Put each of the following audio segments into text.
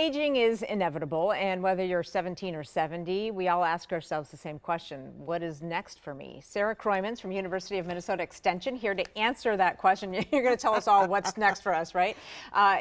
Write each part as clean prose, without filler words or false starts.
Aging is inevitable, and whether you're 17 or 70, we all ask ourselves the same question: what is next for me? Sara Croymans from University of Minnesota Extension here to answer that question. You're going to tell us all what's next for us, right?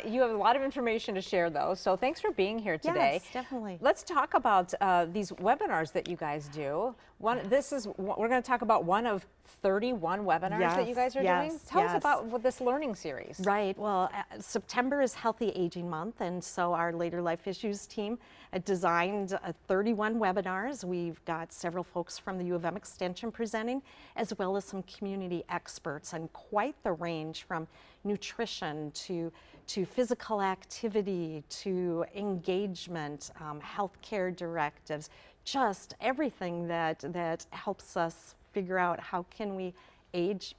You have a lot of information to share, though, so thanks for being here today. Yes, definitely. Let's talk about these webinars that you guys do. We're going to talk about one of 31 webinars that you guys are doing. Tell us about this learning series. Right. Well, September is Healthy Aging Month, and so our Later Life Issues team designed 31 webinars. We've got several folks from the U of M Extension presenting, as well as some community experts, and quite the range from nutrition to physical activity to engagement, healthcare directives, just everything that helps us figure out how can we age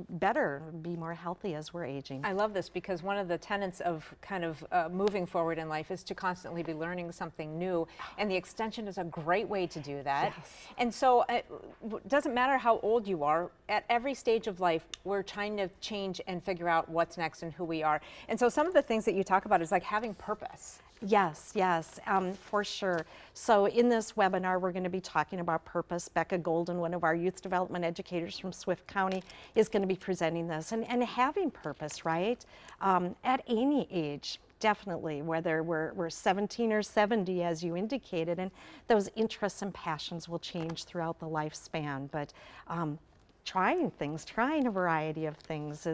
better, be more healthy as we're aging. I love this because one of the tenets of kind of moving forward in life is to constantly be learning something new, and the extension is a great way to do that. Yes. And so it doesn't matter how old you are, at every stage of life, we're trying to change and figure out what's next and who we are. And so some of the things that you talk about is like having purpose. Yes, for sure. So in this webinar, we're going to be talking about purpose. Becca Golden, one of our youth development educators from Swift County, is going to be presenting this. And having purpose, right? At any age, definitely, whether we're 17 or 70, as you indicated, and those interests and passions will change throughout the lifespan. But trying a variety of things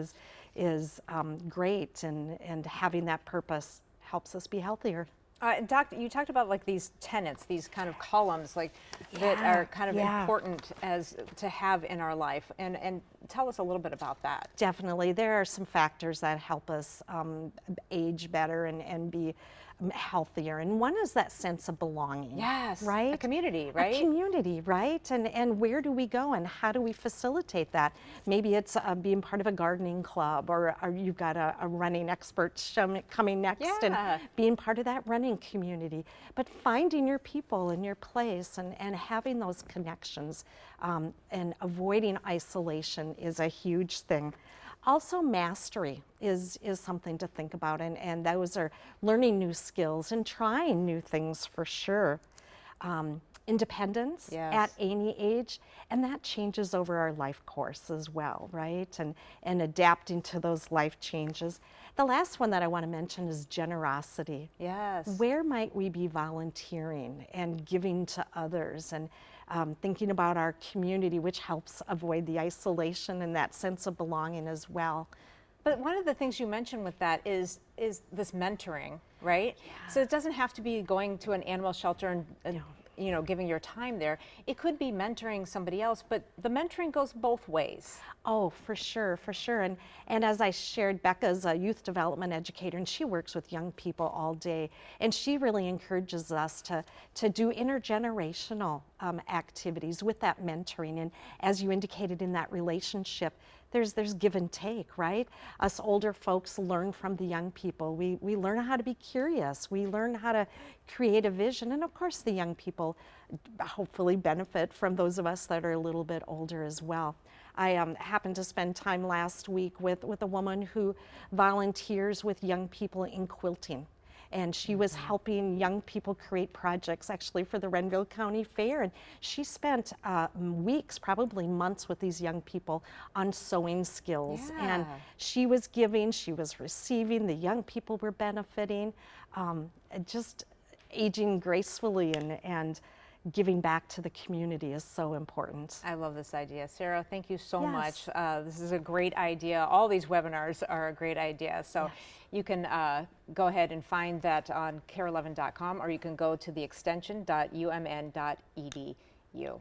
is great, and having that purpose helps us be healthier. Doc, you talked about like these tenets, these kind of columns, like that are kind of important as to have in our life, and tell us a little bit about that. Definitely, there are some factors that help us age better and be healthier, and one is that sense of belonging. Yes, right. A community, right? A community, right? And where do we go, and how do we facilitate that? Maybe it's being part of a gardening club, or you've got a running expert coming next, and being part of that running community. But finding your people and your place, and having those connections, and avoiding isolation is a huge thing. Also, mastery is something to think about, and those are learning new skills and trying new things for sure. Independence at any age, and that changes over our life course as well, right? And adapting to those life changes. The last one that I want to mention is generosity. Yes. Where might we be volunteering and giving to others, and thinking about our community, which helps avoid the isolation and that sense of belonging as well. But one of the things you mentioned with that is this mentoring, right? Yeah. So it doesn't have to be going to an animal shelter and you know, giving your time there. It could be mentoring somebody else, but the mentoring goes both ways. Oh, for sure, for sure. And as I shared, Becca's a youth development educator, and she works with young people all day. And she really encourages us to do intergenerational activities with that mentoring. And as you indicated in that relationship, there's give and take, right? Us older folks learn from the young people. We learn how to be curious. We learn how to create a vision. And of course, the young people hopefully benefit from those of us that are a little bit older as well. I happened to spend time last week with a woman who volunteers with young people in quilting. And she was helping young people create projects actually for the Renville County Fair. And she spent weeks, probably months, with these young people on sewing skills. And she was giving, she was receiving, the young people were benefiting, just aging gracefully and giving back to the community is so important. I love this idea. Sara, thank you so much. This is a great idea. All these webinars are a great idea. So you can go ahead and find that on kare11.com, or you can go to the extension.umn.edu.